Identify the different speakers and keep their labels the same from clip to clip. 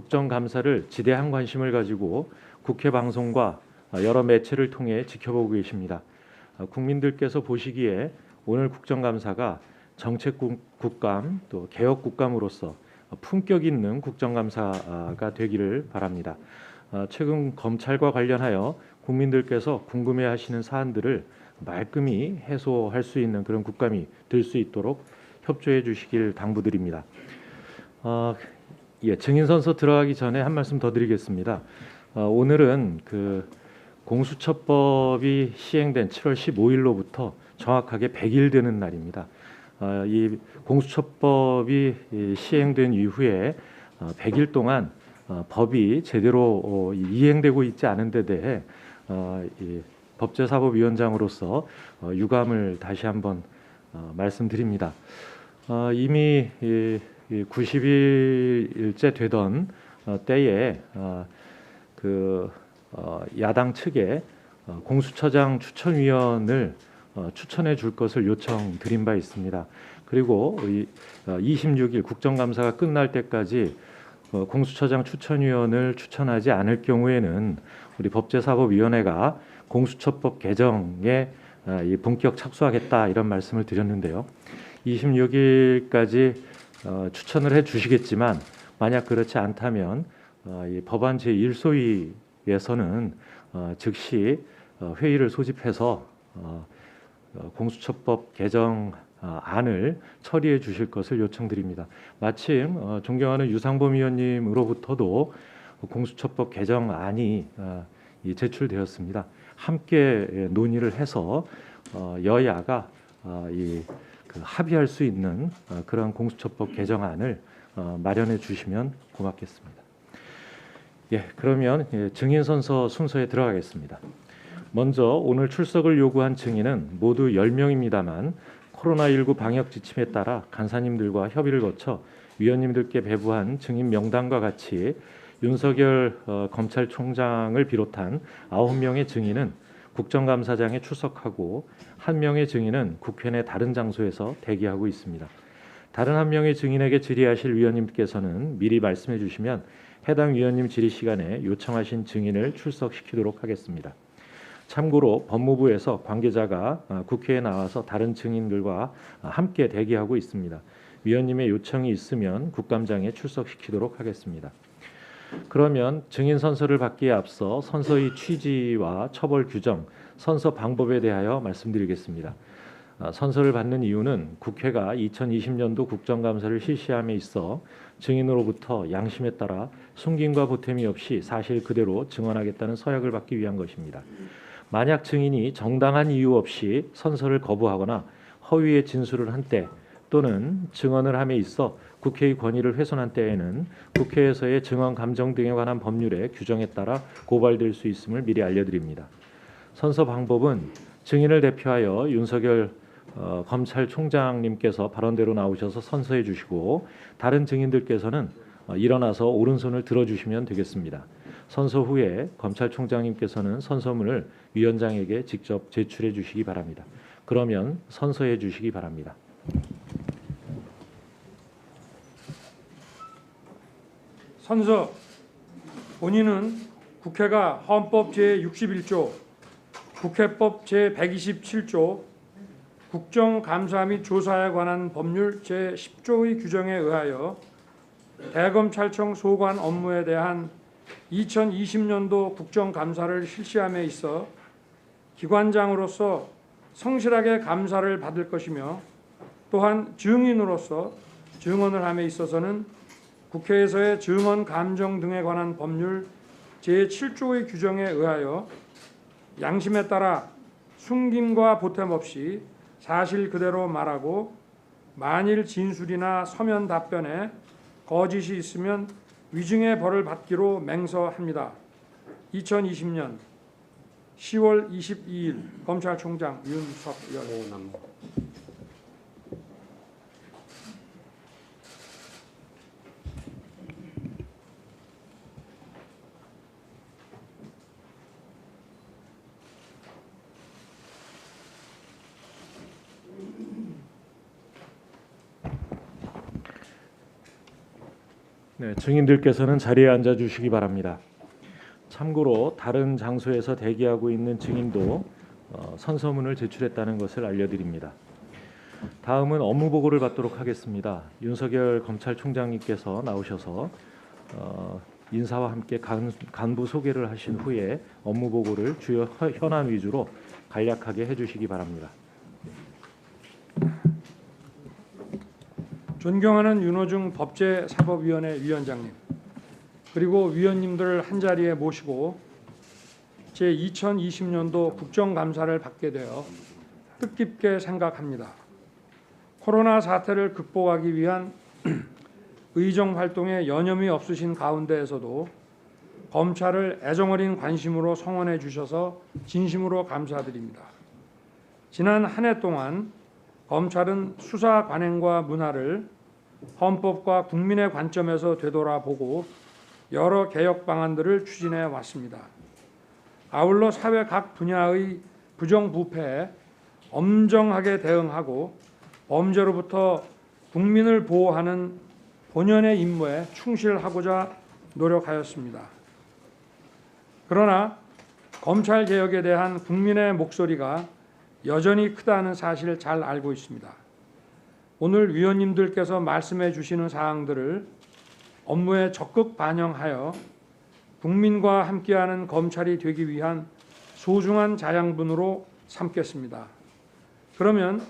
Speaker 1: 국정감사를 지대한 관심을 가지고 국회 방송과 여러 매체를 통해 지켜보고 계십니다. 국민들께서 보시기에 오늘 국정감사가 정책 국감 또 개혁 국감으로서 품격 있는 국정감사가 되기를 바랍니다. 최근 검찰과 관련하여 국민들께서 궁금해하시는 사안들을 말끔히 해소할 수 있는 그런 국감이 될 수 있도록 협조해 주시길 당부드립니다. 증인 선서 들어가기 전에 한 말씀 더 드리겠습니다. 오늘은 공수처법이 시행된 7월 15일로부터 정확하게 100일 되는 날입니다. 이 공수처법이 시행된 이후에 100일 동안 법이 제대로 이행되고 있지 않은 데 대해 법제사법위원장으로서 유감을 다시 한번 말씀드립니다. 이미 90일째 되던 때에 야당 측에 공수처장 추천위원을 추천해 줄 것을 요청드린 바 있습니다. 그리고 26일 국정감사가 끝날 때까지 공수처장 추천위원을 추천하지 않을 경우에는 우리 법제사법위원회가 공수처법 개정에 본격 착수하겠다 이런 말씀을 드렸는데요. 26일까지 추천을 해 주시겠지만 만약 그렇지 않다면 이 법안 제1소위에서는 즉시 회의를 소집해서 공수처법 개정 안을 처리해 주실 것을 요청드립니다. 마침 존경하는 유상범 의원님으로부터도 공수처법 개정안이 제출되었습니다. 함께 논의를 해서 여야가 합의할 수 있는 그런 공수처법 개정안을 마련해 주시면 고맙겠습니다. 그러면 증인 선서 순서에 들어가겠습니다. 먼저 오늘 출석을 요구한 증인은 모두 10명입니다만 코로나19 방역 지침에 따라 간사님들과 협의를 거쳐 위원님들께 배부한 증인 명단과 같이 윤석열 검찰총장을 비롯한 9명의 증인은 국정감사장에 출석하고 1명의 증인은 국회 내 다른 장소에서 대기하고 있습니다. 다른 1명의 증인에게 질의하실 위원님께서는 미리 말씀해 주시면 해당 위원님 질의 시간에 요청하신 증인을 출석시키도록 하겠습니다. 참고로 법무부에서 관계자가 국회에 나와서 다른 증인들과 함께 대기하고 있습니다. 위원님의 요청이 있으면 국감장에 출석시키도록 하겠습니다. 그러면 증인 선서를 받기에 앞서 선서의 취지와 처벌 규정, 선서 방법에 대하여 말씀드리겠습니다. 선서를 받는 이유는 국회가 2020년도 국정감사를 실시함에 있어 증인으로부터 양심에 따라 숨김과 보탬이 없이 사실 그대로 증언하겠다는 서약을 받기 위한 것입니다. 만약 증인이 정당한 이유 없이 선서를 거부하거나 허위의 진술을 한 때 또는 증언을 함에 있어 국회의 권위를 훼손한 때에는 국회에서의 증언 감정 등에 관한 법률의 규정에 따라 고발될 수 있음을 미리 알려드립니다. 선서 방법은 증인을 대표하여 윤석열 검찰총장님께서 발언대로 나오셔서 선서해 주시고 다른 증인들께서는 일어나서 오른손을 들어주시면 되겠습니다. 선서 후에 검찰총장님께서는 선서문을 위원장에게 직접 제출해 주시기 바랍니다. 그러면 선서해 주시기 바랍니다.
Speaker 2: 선서. 본인은 국회가 헌법 제61조, 국회법 제127조, 국정감사 및 조사에 관한 법률 제10조의 규정에 의하여 대검찰청 소관 업무에 대한 2020년도 국정감사를 실시함에 있어 기관장으로서 성실하게 감사를 받을 것이며 또한 증인으로서 증언을 함에 있어서는 국회에서의 증언 감정 등에 관한 법률 제7조의 규정에 의하여 양심에 따라 숨김과 보탬 없이 사실 그대로 말하고 만일 진술이나 서면 답변에 거짓이 있으면 위증의 벌을 받기로 맹서합니다. 2020년 10월 22일 검찰총장 윤석열.
Speaker 1: 네, 증인들께서는 자리에 앉아 주시기 바랍니다. 참고로 다른 장소에서 대기하고 있는 증인도 선서문을 제출했다는 것을 알려드립니다. 다음은 업무 보고를 받도록 하겠습니다. 윤석열 검찰총장님께서 나오셔서 인사와 함께 간부 소개를 하신 후에 업무 보고를 주요 현안 위주로 간략하게 해주시기 바랍니다.
Speaker 2: 존경하는 윤호중 법제사법위원회 위원장님, 그리고 위원님들 한자리에 모시고 제 2020년도 국정감사를 받게 되어 뜻깊게 생각합니다. 코로나 사태를 극복하기 위한 의정 활동에 여념이 없으신 가운데에서도 검찰을 애정어린 관심으로 성원해 주셔서 진심으로 감사드립니다. 지난 한 해 동안 검찰은 수사 관행과 문화를 헌법과 국민의 관점에서 되돌아보고 여러 개혁 방안들을 추진해 왔습니다. 아울러 사회 각 분야의 부정부패에 엄정하게 대응하고 범죄로부터 국민을 보호하는 본연의 임무에 충실하고자 노력하였습니다. 그러나 검찰 개혁에 대한 국민의 목소리가 여전히 크다는 사실을 잘 알고 있습니다. 오늘 위원님들께서 말씀해 주시는 사항들을 업무에 적극 반영하여 국민과 함께하는 검찰이 되기 위한 소중한 자양분으로 삼겠습니다. 그러면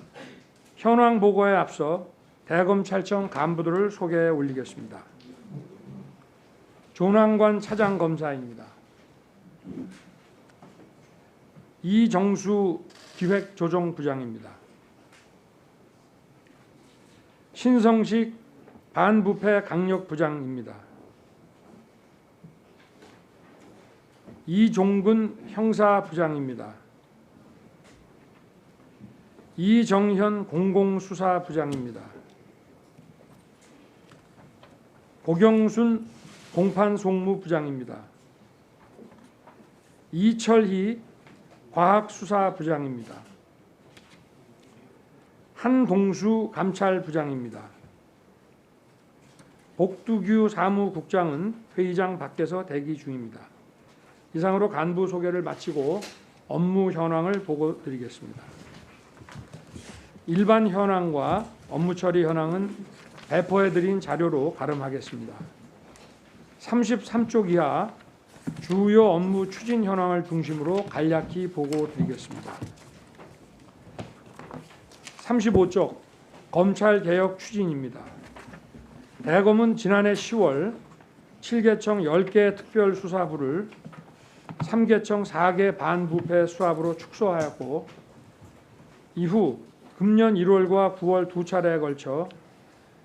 Speaker 2: 현황 보고에 앞서 대검찰청 간부들을 소개해 올리겠습니다. 조남관 차장검사입니다. 이정수 기획조정부장입니다. 신성식 반부패 강력부장입니다. 이종근 형사부장입니다. 이정현 공공수사부장입니다. 고경순 공판송무부장입니다. 이철희 과학수사부장입니다. 한동수 감찰부장입니다. 복두규 사무국장은 회의장 밖에서 대기 중입니다. 이상으로 간부 소개를 마치고 업무 현황을 보고 드리겠습니다. 일반 현황과 업무 처리 현황은 배포해드린 자료로 가름하겠습니다. 33쪽 이하 주요 업무 추진 현황을 중심으로 간략히 보고 드리겠습니다. 35쪽 검찰개혁 추진입니다. 대검은 지난해 10월 7개청 10개 특별수사부를 3개청 4개 반부패 수사부로 축소하였고, 이후 금년 1월과 9월 두 차례에 걸쳐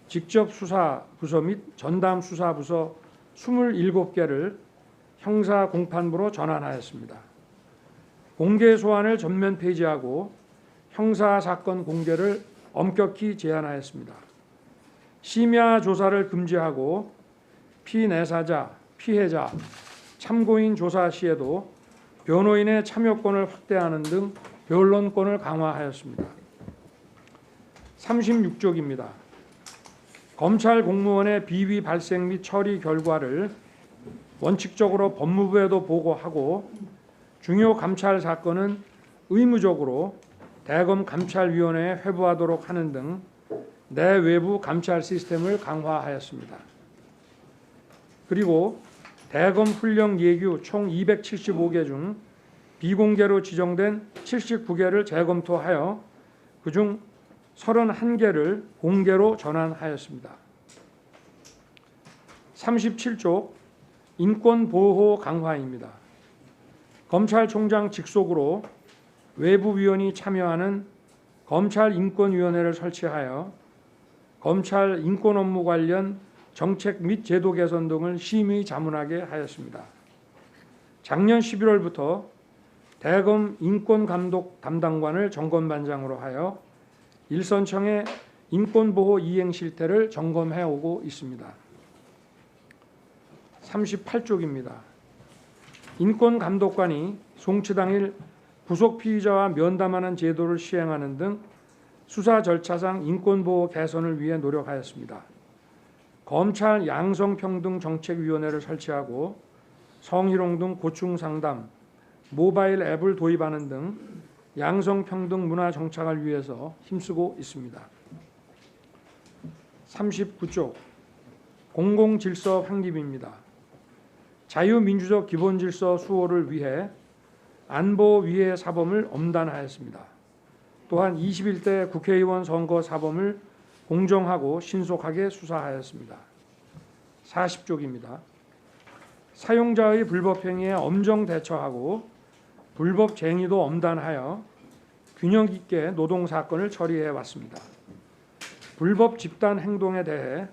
Speaker 2: 직접수사부서 및 전담수사부서 27개를 형사공판부로 전환하였습니다. 공개 소환을 전면 폐지하고 형사사건 공개를 엄격히 제한하였습니다. 심야 조사를 금지하고 피내사자, 피해자, 참고인 조사 시에도 변호인의 참여권을 확대하는 등 변론권을 강화하였습니다. 36쪽입니다. 검찰 공무원의 비위 발생 및 처리 결과를 원칙적으로 법무부에도 보고하고 중요 감찰 사건은 의무적으로 대검 감찰위원회에 회부하도록 하는 등 내외부 감찰 시스템을 강화하였습니다. 그리고 대검 훈령 예규 총 275개 중 비공개로 지정된 79개를 재검토하여 그중 31개를 공개로 전환하였습니다. 37쪽 인권보호 강화입니다. 검찰총장 직속으로 외부위원이 참여하는 검찰인권위원회를 설치하여 검찰 인권 업무 관련 정책 및 제도 개선 등을 심의 자문하게 하였습니다. 작년 11월부터 대검 인권감독 담당관을 점검반장으로 하여 일선청의 인권보호 이행 실태를 점검해 오고 있습니다. 38쪽입니다. 인권감독관이 송치 당일 부속 피의자와 면담하는 제도를 시행하는 등 수사 절차상 인권보호 개선을 위해 노력하였습니다. 검찰 양성평등정책위원회를 설치하고 성희롱 등 고충 상담, 모바일 앱을 도입하는 등 양성평등 문화 정착을 위해서 힘쓰고 있습니다. 39쪽 공공질서 확립입니다. 자유민주적 기본질서 수호를 위해 안보위의 사범을 엄단하였습니다. 또한 21대 국회의원 선거 사범을 공정하고 신속하게 수사하였습니다. 40쪽입니다. 사용자의 불법행위에 엄정 대처하고 불법쟁의도 엄단하여 균형 있게 노동사건을 처리해 왔습니다. 불법 집단 행동에 대해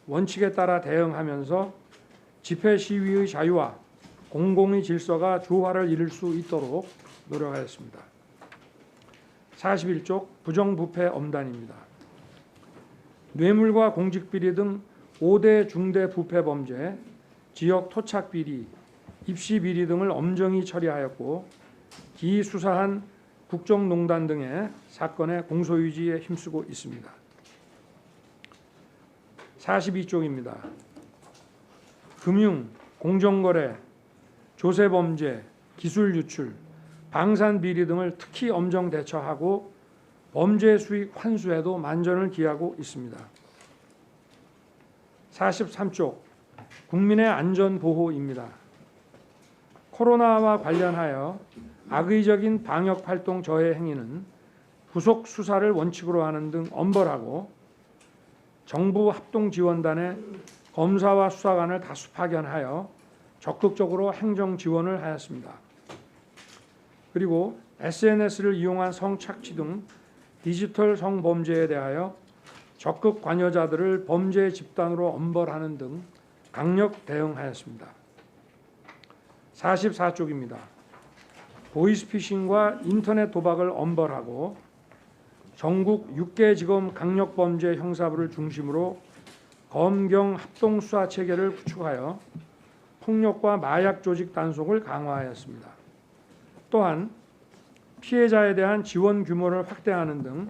Speaker 2: 원칙에 따라 대응하면서 집회 시위의 자유와 공공의 질서가 조화를 이룰 수 있도록 노력하였습니다. 41쪽 부정부패 엄단입니다. 뇌물과 공직비리 등 5대 중대 부패 범죄, 지역 토착비리, 입시비리 등을 엄정히 처리하였고 기수사한 국정농단 등의 사건의 공소유지에 힘쓰고 있습니다. 42쪽입니다. 금융, 공정거래, 조세범죄, 기술유출, 방산비리 등을 특히 엄정 대처하고 범죄 수익 환수에도 만전을 기하고 있습니다. 43쪽 국민의 안전보호입니다. 코로나와 관련하여 악의적인 방역활동 저해 행위는 후속 수사를 원칙으로 하는 등 엄벌하고 정부 합동지원단에 검사와 수사관을 다수 파견하여 적극적으로 행정 지원을 하였습니다. 그리고 SNS를 이용한 성착취 등 디지털 성범죄에 대하여 적극 관여자들을 범죄 집단으로 엄벌하는 등 강력 대응하였습니다. 44쪽입니다. 보이스피싱과 인터넷 도박을 엄벌하고 전국 6개 지검 강력범죄 형사부를 중심으로 검경 합동수사 체계를 구축하여 폭력과 마약 조직 단속을 강화하였습니다. 또한 피해자에 대한 지원 규모를 확대하는 등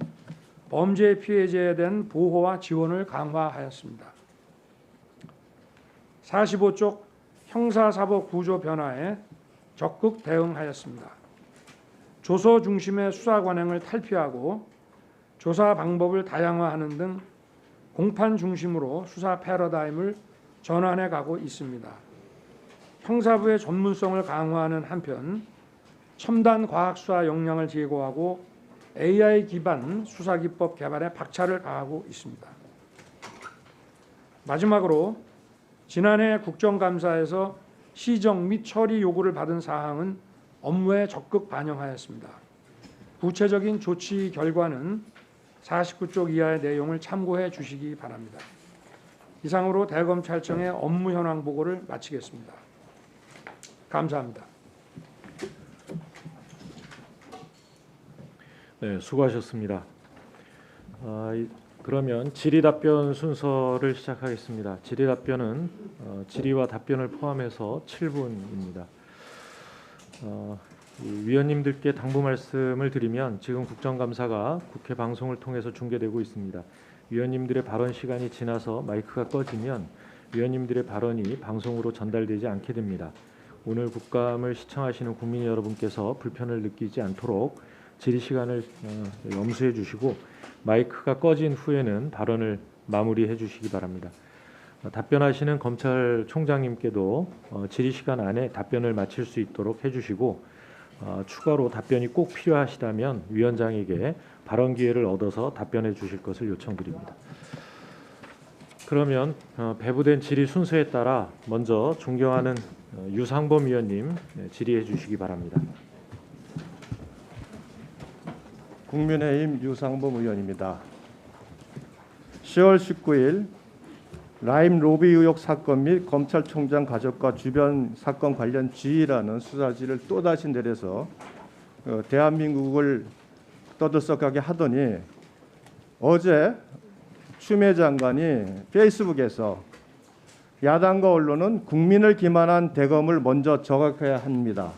Speaker 2: 범죄 피해자에 대한 보호와 지원을 강화하였습니다. 45쪽 형사사법 구조 변화에 적극 대응하였습니다. 조서 중심의 수사 관행을 탈피하고 조사 방법을 다양화하는 등 공판 중심으로 수사 패러다임을 전환해 가고 있습니다. 형사부의 전문성을 강화하는 한편 첨단 과학 수사 역량을 제고하고 AI 기반 수사 기법 개발에 박차를 가하고 있습니다. 마지막으로 지난해 국정감사에서 시정 및 처리 요구를 받은 사항은 업무에 적극 반영하였습니다. 구체적인 조치 결과는 49쪽 이하의 내용을 참고해 주시기 바랍니다. 이상으로 대검찰청의 업무 현황 보고를 마치겠습니다. 감사합니다.
Speaker 1: 네, 수고하셨습니다. 그러면 질의답변 순서를 시작하겠습니다. 질의답변은 질의와 답변을 포함해서 7분입니다. 위원님들께 당부 말씀을 드리면 지금 국정감사가 국회 방송을 통해서 중계되고 있습니다. 위원님들의 발언 시간이 지나서 마이크가 꺼지면 위원님들의 발언이 방송으로 전달되지 않게 됩니다. 오늘 국감을 시청하시는 국민 여러분께서 불편을 느끼지 않도록 질의 시간을 염수해 주시고 마이크가 꺼진 후에는 발언을 마무리해 주시기 바랍니다. 답변하시는 검찰총장님께도 질의 시간 안에 답변을 마칠 수 있도록 해주시고 추가로 답변이 꼭 필요하시다면 위원장에게 발언 기회를 얻어서 답변해 주실 것을 요청드립니다. 그러면 배부된 질의 순서에 따라 먼저 존경하는 유상범 위원님 질의해 주시기 바랍니다.
Speaker 3: 국민의힘 유상범 의원입니다. 10월 19일 라임 로비 의혹 사건 및 검찰총장 가족과 주변 사건 관련 지휘라는 수사지를 또다시 내려서 대한민국을 떠들썩하게 하더니 어제 추미애 장관이 페이스북에서 야당과 언론은 국민을 기만한 대검을 먼저 저격해야 합니다.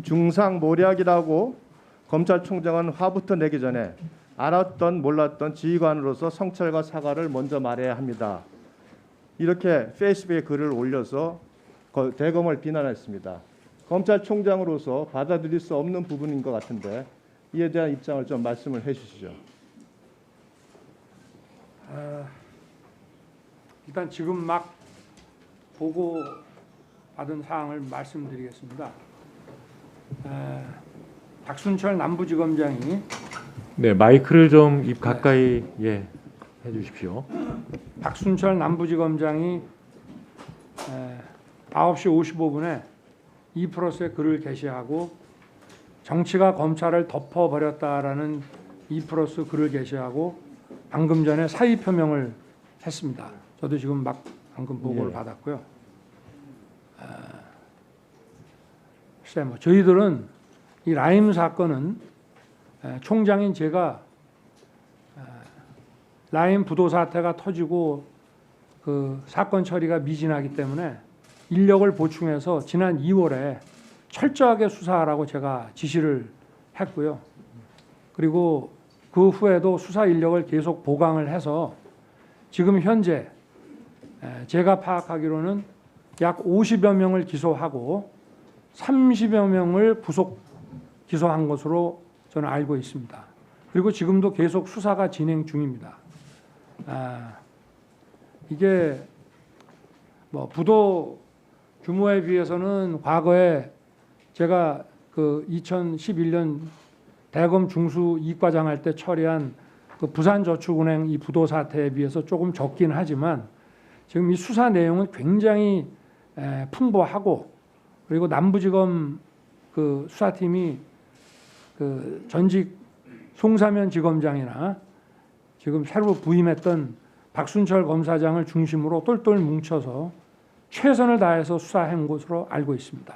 Speaker 3: 중상모략이라고 검찰총장은 화부터 내기 전에 알았던 몰랐던 지휘관으로서 성찰과 사과를 먼저 말해야 합니다. 이렇게 페이스북에 글을 올려서 대검을 비난했습니다. 검찰총장으로서 받아들일 수 없는 부분인 것 같은데 이에 대한 입장을 좀 말씀을 해주시죠.
Speaker 2: 일단 지금 막 보고 받은 사항을 말씀드리겠습니다. 박순철 남부지검장이
Speaker 1: 네, 마이크를 좀 입 가까이 해주십시오.
Speaker 2: 박순철 남부지검장이 9시 55분에 2+의 글을 게시하고 정치가 검찰을 덮어버렸다라는 2+ 글을 게시하고 방금 전에 사의 표명을 했습니다. 저도 지금 막 방금 보고를 받았고요. 글쎄 뭐 저희들은 이 라임 사건은 총장인 제가 라임 부도 사태가 터지고 그 사건 처리가 미진하기 때문에 인력을 보충해서 지난 2월에 철저하게 수사하라고 제가 지시를 했고요. 그리고 그 후에도 수사 인력을 계속 보강을 해서 지금 현재 제가 파악하기로는 약 50여 명을 기소하고 30여 명을 구속 기소한 것으로 저는 알고 있습니다. 그리고 지금도 계속 수사가 진행 중입니다. 이게 뭐 부도 규모에 비해서는 과거에 제가 그 2011년 대검 중수 이과장 할 때 처리한 그 부산저축은행 이 부도 사태에 비해서 조금 적긴 하지만 지금 이 수사 내용은 굉장히 풍부하고 그리고 남부지검 그 수사팀이 그 전직 송사면 지검장이나 지금 새로 부임했던 박순철 검사장을 중심으로 똘똘 뭉쳐서 최선을 다해서 수사한 것으로 알고 있습니다.